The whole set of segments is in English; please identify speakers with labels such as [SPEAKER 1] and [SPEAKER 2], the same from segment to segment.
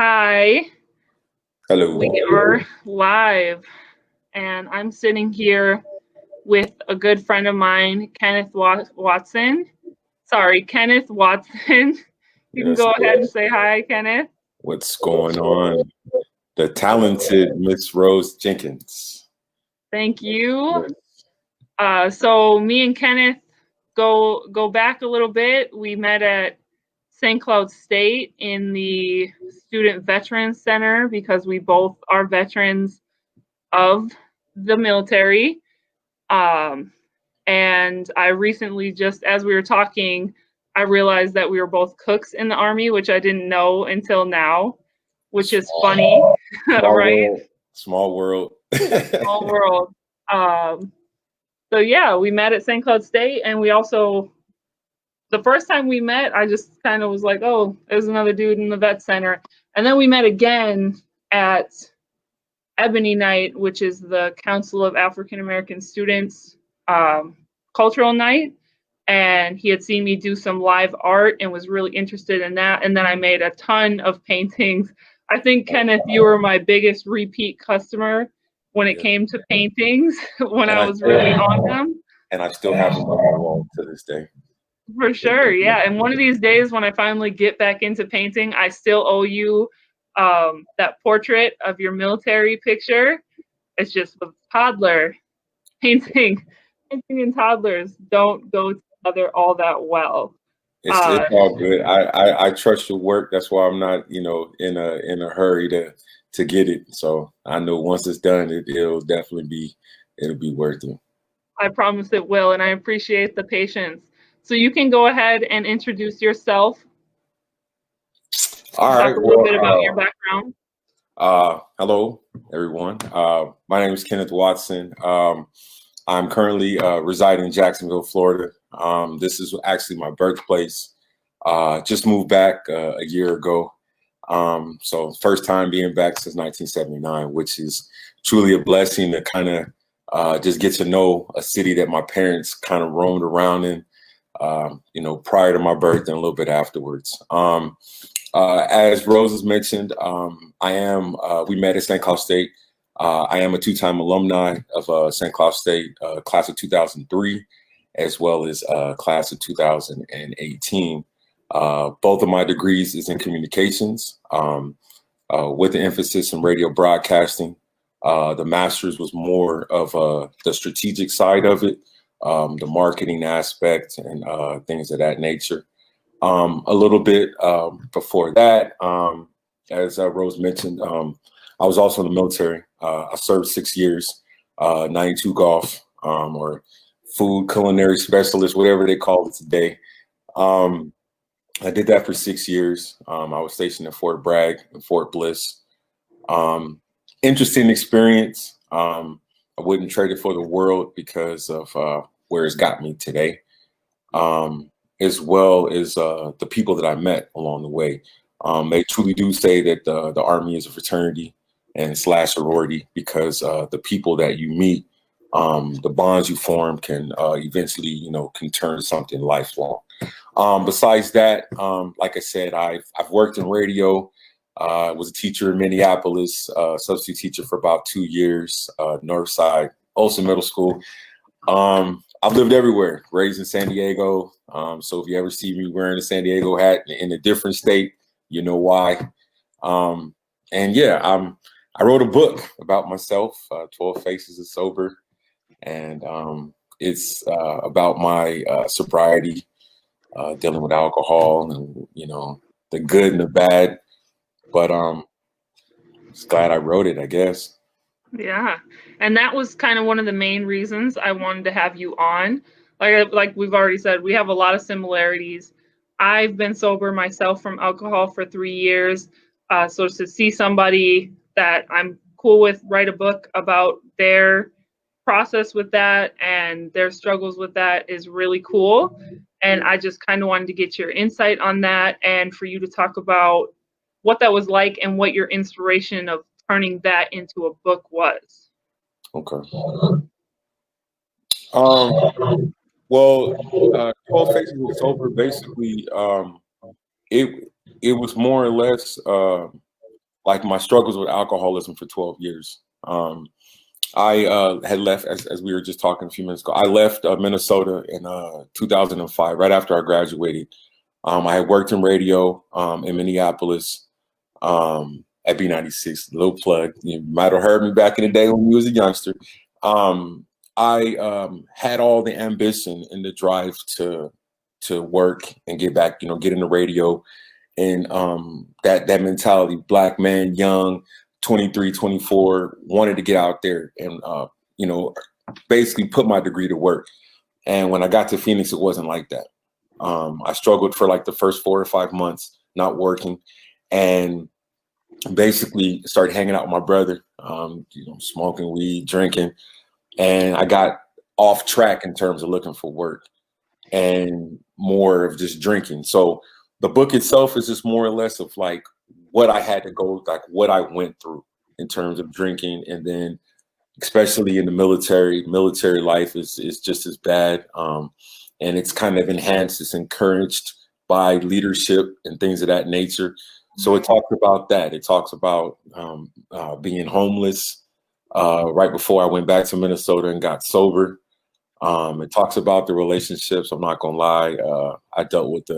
[SPEAKER 1] Hi,
[SPEAKER 2] Hello.
[SPEAKER 1] we are live, and I'm sitting here with a good friend of mine, Watson. Sorry, Kenneth Watson. You can
[SPEAKER 2] Yes.
[SPEAKER 1] go ahead and say hi, Kenneth.
[SPEAKER 2] What's going on? The talented Miss Rose Jenkins.
[SPEAKER 1] Thank you.
[SPEAKER 2] Yes.
[SPEAKER 1] So me and Kenneth go back a little bit. We met at St. Cloud State in the Student Veterans Center because we both are veterans of the military. Um, and I recently, just as we were talking, I realized that we were both cooks in the Army, which I didn't know until now, which is funny,
[SPEAKER 2] Small
[SPEAKER 1] right?
[SPEAKER 2] world. Small world.
[SPEAKER 1] Small world. Um, so yeah, we met at St. Cloud State, and we also, the first time we met, I just kind of was like, oh, there's another dude in the vet center. And then we met again at Ebony Night, which is the Council of African American Students cultural night. And he had seen me do some live art and was really interested in that. And then I made a ton of paintings. I think, Kenneth, you were my biggest repeat customer when it
[SPEAKER 2] Yeah.
[SPEAKER 1] came to paintings when
[SPEAKER 2] And
[SPEAKER 1] I
[SPEAKER 2] I
[SPEAKER 1] was really on them.
[SPEAKER 2] and I still have them on my wall to this day.
[SPEAKER 1] For sure, yeah. And one of these days when I finally get back into painting, I still owe you that portrait of your military picture. It's just a toddler painting. Painting and toddlers don't go together all that well.
[SPEAKER 2] It's all good. I trust your work. That's why I'm not, in a hurry to get it. So I know once it's done, it'll definitely it'll be worth it.
[SPEAKER 1] I promise it will, and I appreciate the patience. So you can go ahead and introduce yourself.
[SPEAKER 2] All
[SPEAKER 1] Talk
[SPEAKER 2] right.
[SPEAKER 1] a little bit about your background.
[SPEAKER 2] Hello, everyone. My name is Kenneth Watson. I'm currently residing in Jacksonville, Florida. This is actually my birthplace. Just moved back a year ago. So first time being back since 1979, which is truly a blessing to kind of just get to know a city that my parents kind of roamed around in, prior to my birth and a little bit afterwards. As Rose has mentioned, we met at St. Cloud State. I am a two-time alumni of St. Cloud State, class of 2003, as well as class of 2018. Both of my degrees is in communications, with an emphasis in radio broadcasting. The master's was more of the strategic side of it, the marketing aspect and things of that nature. A little bit before that, as Rose mentioned, I was also in the military. I served 6 years, 92 Golf, or food culinary specialist, whatever they call it today. I did that for 6 years. I was stationed in Fort Bragg and Fort Bliss. Interesting experience. I wouldn't trade it for the world because of where it's got me today. As well as the people that I met along the way. They truly do say that the Army is a fraternity and / sorority because the people that you meet, the bonds you form can eventually, can turn something lifelong. Besides that, like I said, I've worked in radio. Was a teacher in Minneapolis, substitute teacher for about 2 years, Northside, Olsen Middle School. I've lived everywhere, raised in San Diego. So if you ever see me wearing a San Diego hat in a different state, you know why. And yeah, I wrote a book about myself, 12 Faces of Sober. And it's about my sobriety, dealing with alcohol and, the good and the bad. But just glad I wrote it, I guess.
[SPEAKER 1] Yeah. And that was kind of one of the main reasons I wanted to have you on. Like we've already said, we have a lot of similarities. I've been sober myself from alcohol for 3 years. So to see somebody that I'm cool with write a book about their process with that and their struggles with that is really cool. And I just kind of wanted to get your insight on that and for you to talk about what that was like and what your inspiration of turning that into a book was.
[SPEAKER 2] Okay. Well, 12 Faces of Sober, basically, it was more or less like my struggles with alcoholism for 12 years. I had left, as we were just talking a few minutes ago. I left Minnesota in 2005, right after I graduated. I had worked in radio in Minneapolis at B96. Little plug. You might have heard me back in the day when we was a youngster. I had all the ambition and the drive to work and get back, get into radio, and that mentality, black man, young, 23, 24, wanted to get out there and basically put my degree to work. And when I got to Phoenix, it wasn't like that. I struggled for like the first 4 or 5 months not working, and basically started hanging out with my brother, smoking weed, drinking, and I got off track in terms of looking for work and more of just drinking. So the book itself is just more or less of like what I had to go, like what I went through in terms of drinking, and then especially in the military life is just as bad. And it's kind of enhanced, it's encouraged by leadership and things of that nature. So it talks about that. It talks about being homeless right before I went back to Minnesota and got sober. It talks about the relationships. I'm not gonna lie. I dealt with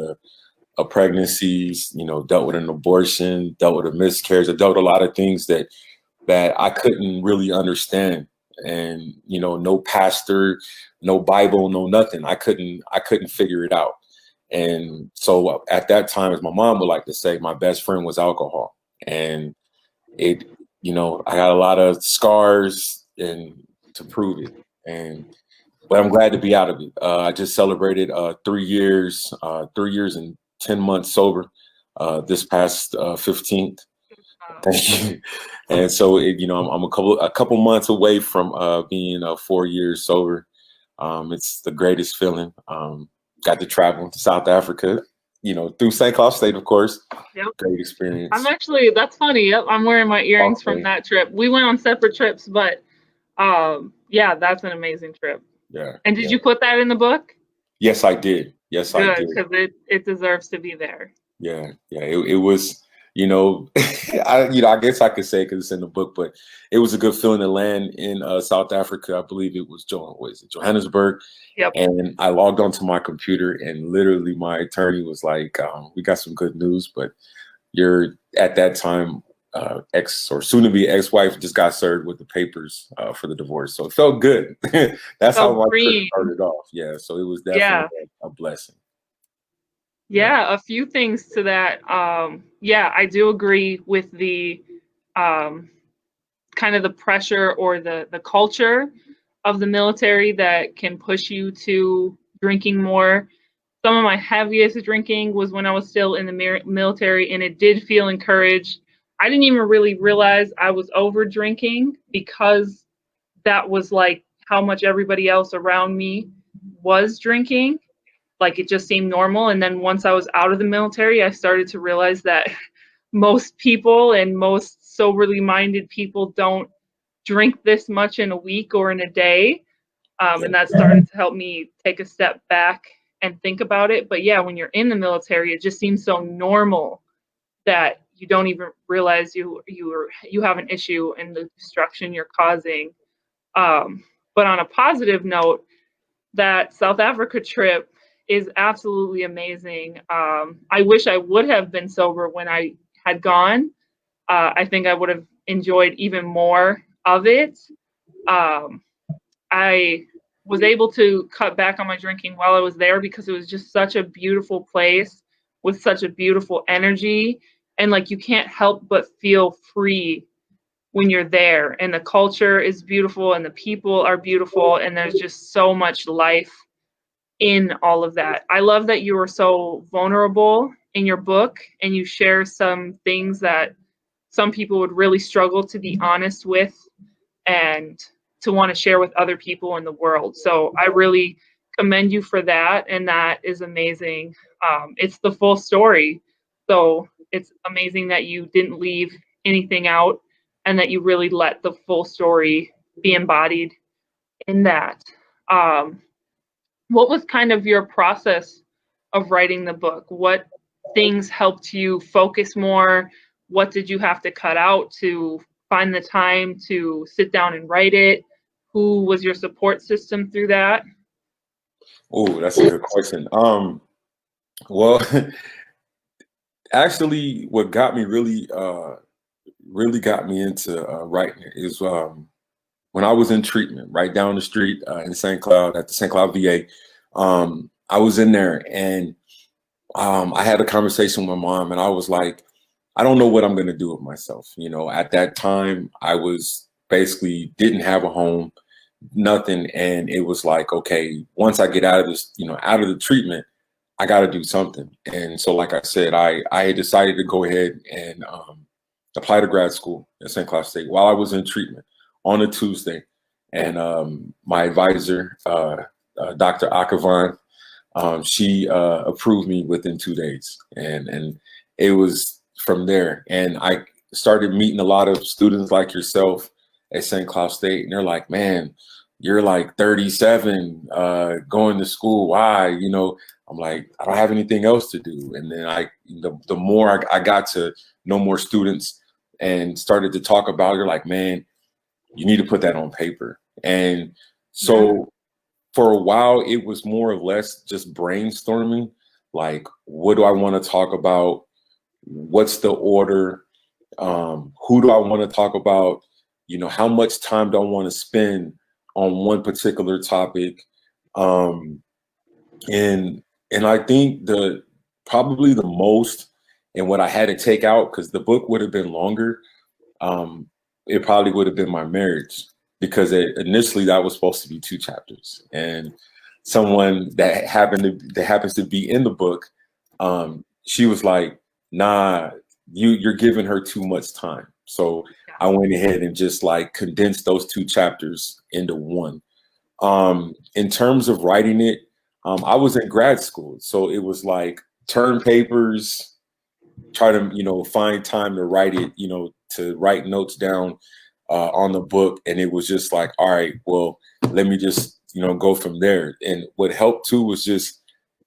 [SPEAKER 2] pregnancies, dealt with an abortion, dealt with a miscarriage. I dealt with a lot of things that I couldn't really understand. And, no pastor, no Bible, no nothing. I couldn't figure it out. And so at that time, as my mom would like to say, my best friend was alcohol. And it, I got a lot of scars and to prove it. But I'm glad to be out of it. I just celebrated 3 years, 3 years and 10 months sober this past 15th. Thank you. And so, I'm a couple months away from being 4 years sober. It's the greatest feeling. Got to travel to South Africa, through St. Cloud State, of course.
[SPEAKER 1] Yep.
[SPEAKER 2] Great experience.
[SPEAKER 1] That's funny. Yep, I'm wearing my earrings from that trip. We went on separate trips, but yeah, that's an amazing trip.
[SPEAKER 2] Yeah.
[SPEAKER 1] And did you put that in the book?
[SPEAKER 2] Yes, I did. Yes, I did.
[SPEAKER 1] Because it deserves to be there.
[SPEAKER 2] Yeah. It was, I guess I could say because it's in the book, but it was a good feeling to land in South Africa. I believe it was Johannesburg.
[SPEAKER 1] Yep.
[SPEAKER 2] And I logged onto my computer, and literally my attorney was like, "We got some good news, but you're at that time ex or soon to be ex-wife just got served with the papers for the divorce." So it felt good. That's how my trip started off. Yeah. So it was definitely a blessing.
[SPEAKER 1] Yeah, a few things to that. I do agree with the kind of the pressure or the culture of the military that can push you to drinking more. Some of my heaviest drinking was when I was still in the military, and it did feel encouraged. I didn't even really realize I was over drinking because that was like how much everybody else around me was drinking. Like it just seemed normal. And then once I was out of the military, I started to realize that most people and most soberly minded people don't drink this much in a week or in a day. And that started to help me take a step back and think about it. But yeah, when you're in the military, it just seems so normal that you don't even realize you have an issue and the destruction you're causing. But on a positive note, that South Africa trip is absolutely amazing. I wish I would have been sober when I had gone. I think I would have enjoyed even more of it. I was able to cut back on my drinking while I was there because it was just such a beautiful place with such a beautiful energy. And like you can't help but feel free when you're there. And the culture is beautiful and the people are beautiful. And there's just so much life in all of that. I love that you were so vulnerable in your book and you share some things that some people would really struggle to be honest with and to want to share with other people in the world. So I really commend you for that. And that is amazing. It's the full story. So it's amazing that you didn't leave anything out and that you really let the full story be embodied in that. What was kind of your process of writing the book? What things helped you focus more? what did you have to cut out to find the time to sit down and write it? Who was your support system through that?
[SPEAKER 2] Oh, that's a good question. Well, actually, what got me really got me into writing it is when I was in treatment, right down the street in St. Cloud at the St. Cloud VA. I was in there, and I had a conversation with my mom, and I was like, I don't know what I'm going to do with myself. You know, at that time, I was basically didn't have a home, nothing, and it was like, okay, once I get out of this, out of the treatment, I got to do something. And so, like I said, I had decided to go ahead and apply to grad school at St. Cloud State while I was in treatment on a Tuesday. And my advisor, Dr. Akavan, she approved me within 2 days. And it was from there. And I started meeting a lot of students like yourself at St. Cloud State. And they're like, man, you're like 37 going to school. Why? I'm like, I don't have anything else to do. And then the more I got to know more students and started to talk about it, you're like, man, you need to put that on paper. And so for a while, it was more or less just brainstorming. Like, what do I want to talk about? What's the order? Who do I want to talk about? How much time do I want to spend on one particular topic? And I think probably the most, and what I had to take out, because the book would have been longer, it probably would have been my marriage, because initially that was supposed to be 2 chapters. And someone that happens to be in the book, she was like, nah, you're giving her too much time. So I went ahead and just like condensed those 2 chapters into one. In terms of writing it, I was in grad school, so it was like term papers, try to find time to write it, to write notes down on the book, and it was just like, all right, well, let me just go from there. And what helped too was just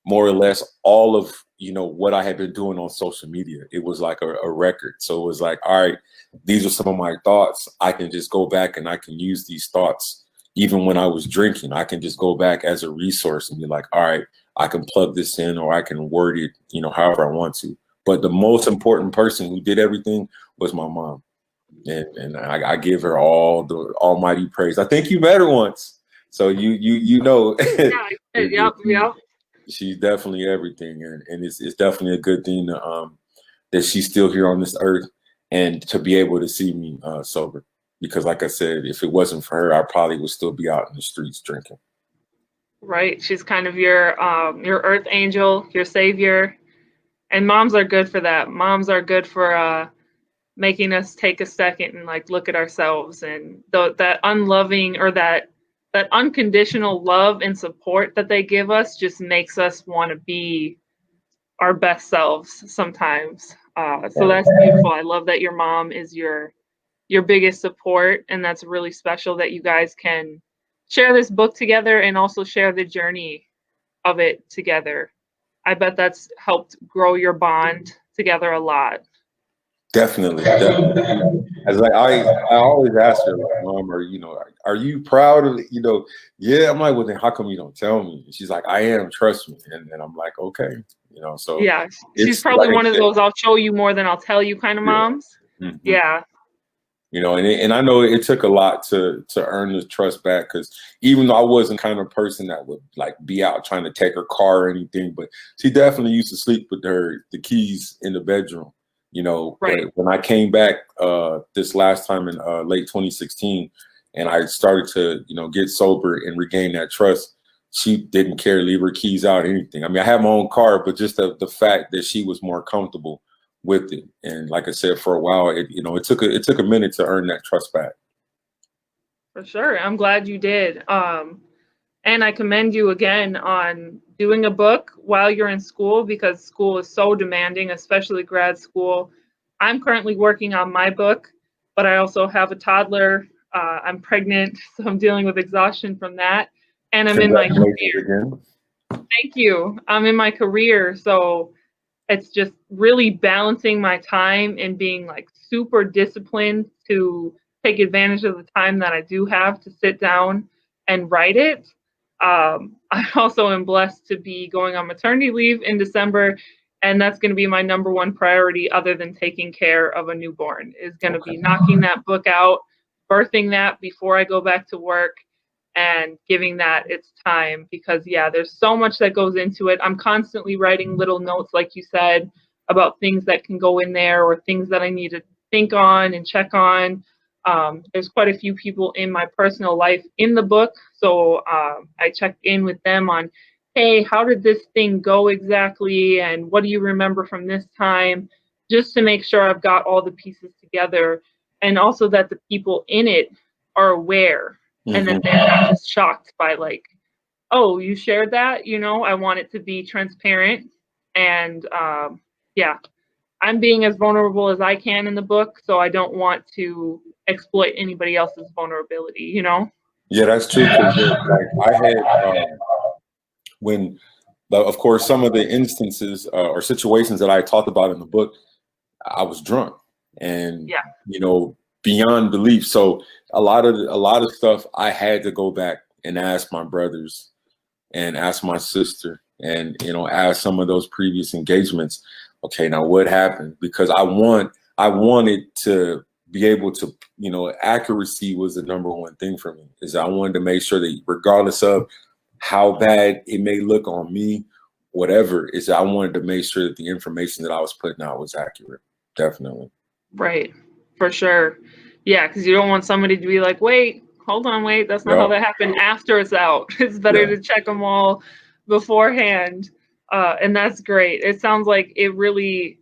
[SPEAKER 2] more or less all of what I had been doing on social media. It was like a record. So it was like, all right, these are some of my thoughts. I can just go back and I can use these thoughts. Even when I was drinking, I can just go back as a resource and be like, all right, I can plug this in, or I can word it, however I want to. But the most important person who did everything was my mom. And I give her all the almighty praise. I think you met her once. So you know.
[SPEAKER 1] Yeah, yep.
[SPEAKER 2] She's definitely everything. And it's definitely a good thing that she's still here on this earth, and to be able to see me sober. Because like I said, if it wasn't for her, I probably would still be out in the streets drinking.
[SPEAKER 1] Right. She's kind of your earth angel, your savior. And moms are good for that. Moms are good for making us take a second and like look at ourselves, and that unloving, or that unconditional love and support that they give us just makes us want to be our best selves sometimes. So that's beautiful. I love that your mom is your biggest support, and that's really special that you guys can share this book together and also share the journey of it together. I bet that's helped grow your bond together a lot.
[SPEAKER 2] Definitely. As like I always ask her, like, Mom, are you proud of Yeah, I'm like, well, then how come you don't tell me? And she's like, I am, trust me. And I'm like, okay, so
[SPEAKER 1] Yeah, she's
[SPEAKER 2] it's
[SPEAKER 1] probably
[SPEAKER 2] like
[SPEAKER 1] one of those I'll show you more than I'll tell you kind of moms.
[SPEAKER 2] Mhm.
[SPEAKER 1] Yeah.
[SPEAKER 2] And I know it took a lot to earn the trust back, because even though I wasn't kind of person that would like be out trying to take her car or anything, but she definitely used to sleep with the keys in the bedroom,
[SPEAKER 1] Right.
[SPEAKER 2] But when I came back this last time in late 2016, and I started to, get sober and regain that trust, she didn't care to leave her keys out or anything. I mean, I had my own car, but just the fact that she was more comfortable with it. And like I said, for a while, it took a minute to earn that trust back.
[SPEAKER 1] For sure. I'm glad you did. And I commend you again on doing a book while you're in school, because school is so demanding, especially grad school. I'm currently working on my book, but I also have a toddler. I'm pregnant, so I'm dealing with exhaustion from that. And I'm in my career.
[SPEAKER 2] Again.
[SPEAKER 1] Thank you. I'm in my career, so it's just really balancing my time and being like super disciplined to take advantage of the time that I do have to sit down and write it. I also am blessed to be going on maternity leave in December, and that's going to be my number one priority, other than taking care of a newborn, is going to
[SPEAKER 2] Okay.
[SPEAKER 1] be knocking that book out, birthing that before I go back to work, and giving that its time, because yeah, there's so much that goes into it. I'm constantly writing little notes, like you said, about things that can go in there or things that I need to think on and check on. There's quite a few people in my personal life in the book, so I check in with them on, hey, how did this thing go exactly, and what do you remember from this time, just to make sure I've got all the pieces together, and also that the people in it are aware, and that they're not just shocked by like, oh, you shared that. I want it to be transparent, and yeah, I'm being as vulnerable as I can in the book, so I don't want to exploit anybody else's vulnerability.
[SPEAKER 2] Yeah, that's true. Because like I had when, of course, some of the instances or situations that I talked about in the book, I was drunk and
[SPEAKER 1] Yeah.
[SPEAKER 2] beyond belief. So a lot of stuff I had to go back and ask my brothers and ask my sister and ask some of those previous engagements. Okay, now what happened? Because I wanted to be able to, accuracy was the number one thing for me. Is I wanted to make sure that regardless of how bad it may look on me, whatever, is I wanted to make sure that the information that I was putting out was accurate. Definitely.
[SPEAKER 1] Right. For sure. Yeah, because you don't want somebody to be like, wait, hold on, wait, that's not how
[SPEAKER 2] Yeah.
[SPEAKER 1] that happened after it's out. It's better to check them all beforehand. And that's great. It sounds like it really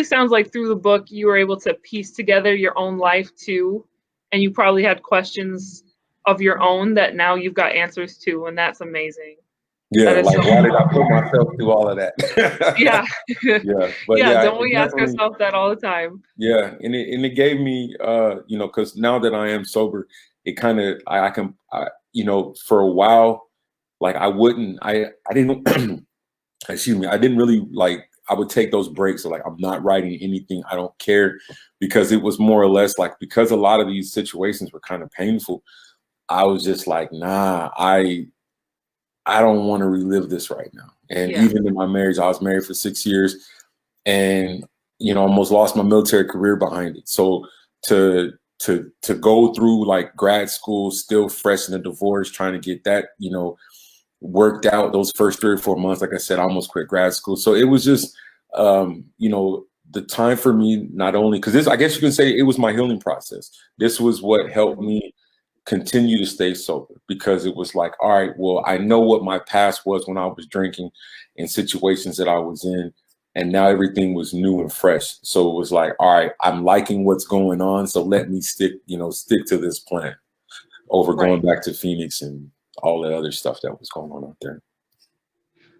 [SPEAKER 1] sounds like through the book you were able to piece together your own life too. And you probably had questions of your own that now you've got answers to, and that's amazing.
[SPEAKER 2] Yeah,
[SPEAKER 1] That is
[SPEAKER 2] like
[SPEAKER 1] so
[SPEAKER 2] why did I put myself through all of that?
[SPEAKER 1] yeah.
[SPEAKER 2] Yeah, but
[SPEAKER 1] Yeah,
[SPEAKER 2] yeah,
[SPEAKER 1] don't
[SPEAKER 2] it
[SPEAKER 1] we ask
[SPEAKER 2] definitely,
[SPEAKER 1] ourselves that all the time?
[SPEAKER 2] yeah, and it gave me, because now that I am sober, it kind of I can, for a while, like I didn't, excuse me, I didn't really like. I would take those breaks, so like I'm not writing anything. I don't care, because it was more or less like, because a lot of these situations were kind of painful. I was just like, nah, I don't want to relive this right now. And
[SPEAKER 1] Yeah.
[SPEAKER 2] even in my marriage, I was married for 6 years, and almost lost my military career behind it. So to to go through like grad school, still fresh in the divorce, trying to get that worked out those first 3 or 4 months. Like I said, I almost quit grad school. So it was just the time for me, not only because this, I guess you can say, it was my healing process. This was what helped me continue to stay sober, because it was like, all right, well, I know what my past was when I was drinking in situations that I was in, and now everything was new and fresh. So it was like, all right, I'm liking what's going on, so let me stick to this plan over going
[SPEAKER 1] Right.
[SPEAKER 2] back to Phoenix and all that other stuff that was going on out there.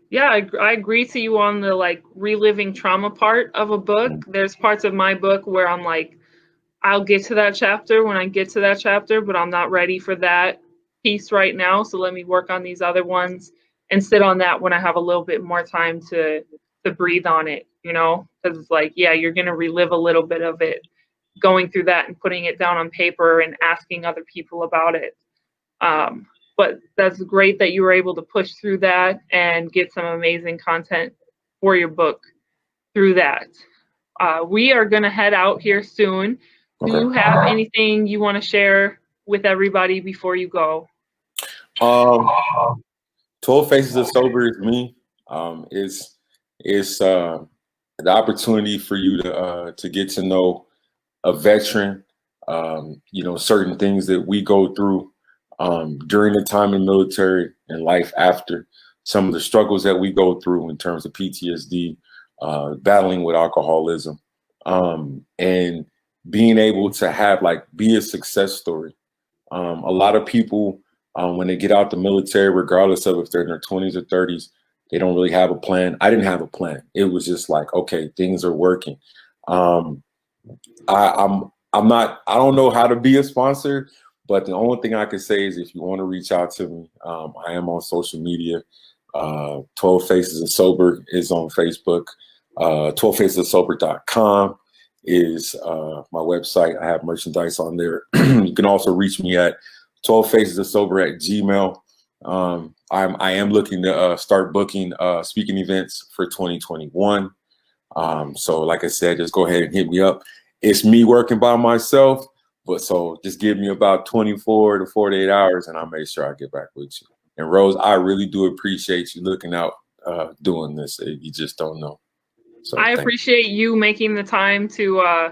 [SPEAKER 1] Yeah, I agree to you on the like reliving trauma part of a book. There's parts of my book where I'm like, I'll get to that chapter when I get to that chapter, but I'm not ready for that piece right now. So let me work on these other ones and sit on that when I have a little bit more time to breathe on it, because it's like, yeah, you're gonna relive a little bit of it, going through that and putting it down on paper and asking other people about it. But that's great that you were able to push through that and get some amazing content for your book through that. We are going to head out here soon. Do you
[SPEAKER 2] Okay.
[SPEAKER 1] have anything you want to share with everybody before you go?
[SPEAKER 2] 12 Faces of Sober is me. It's the opportunity for you to get to know a veteran, certain things that we go through during the time in military and life after, some of the struggles that we go through in terms of PTSD, battling with alcoholism, and being able to have be a success story. A lot of people, when they get out the military, regardless of if they're in their 20s or 30s, they don't really have a plan. I didn't have a plan. It was just like, okay, things are working. I'm not, I don't know how to be a sponsor, but the only thing I can say is if you want to reach out to me, I am on social media. 12 Faces of Sober is on Facebook. 12facesofsober.com is my website. I have merchandise on there. You can also reach me at 12facesofsober@gmail.com. I am looking to start booking speaking events for 2021. So like I said, just go ahead and hit me up. It's me working by myself, but so just give me about 24 to 48 hours and I'll make sure I get back with you. And Rose, I really do appreciate you looking out, doing this. You just don't know. So
[SPEAKER 1] I appreciate you making the time to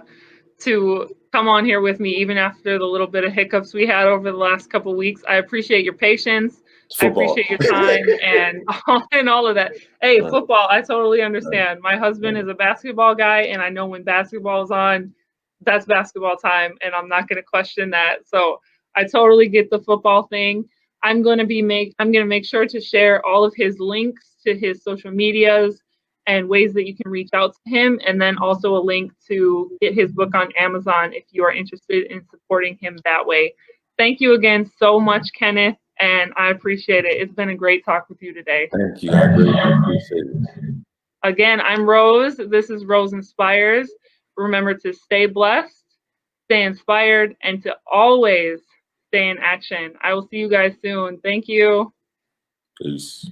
[SPEAKER 1] come on here with me, even after the little bit of hiccups we had over the last couple of weeks. I appreciate your patience.
[SPEAKER 2] Football.
[SPEAKER 1] I appreciate your time and all of that. Hey, football, I totally understand. My husband is a basketball guy, and I know when basketball is on, that's basketball time, and I'm not going to question that. So I totally get the football thing. I'm going to make sure to share all of his links to his social medias and ways that you can reach out to him, and then also a link to get his book on Amazon if you are interested in supporting him that way. Thank you again so much, Kenneth, and I appreciate it. It's been a great talk with you today.
[SPEAKER 2] Thank you. I really appreciate it.
[SPEAKER 1] Again, I'm Rose. This is Rose Inspires. Remember to stay blessed, stay inspired, and to always stay in action. I will see you guys soon. Thank you.
[SPEAKER 2] Peace.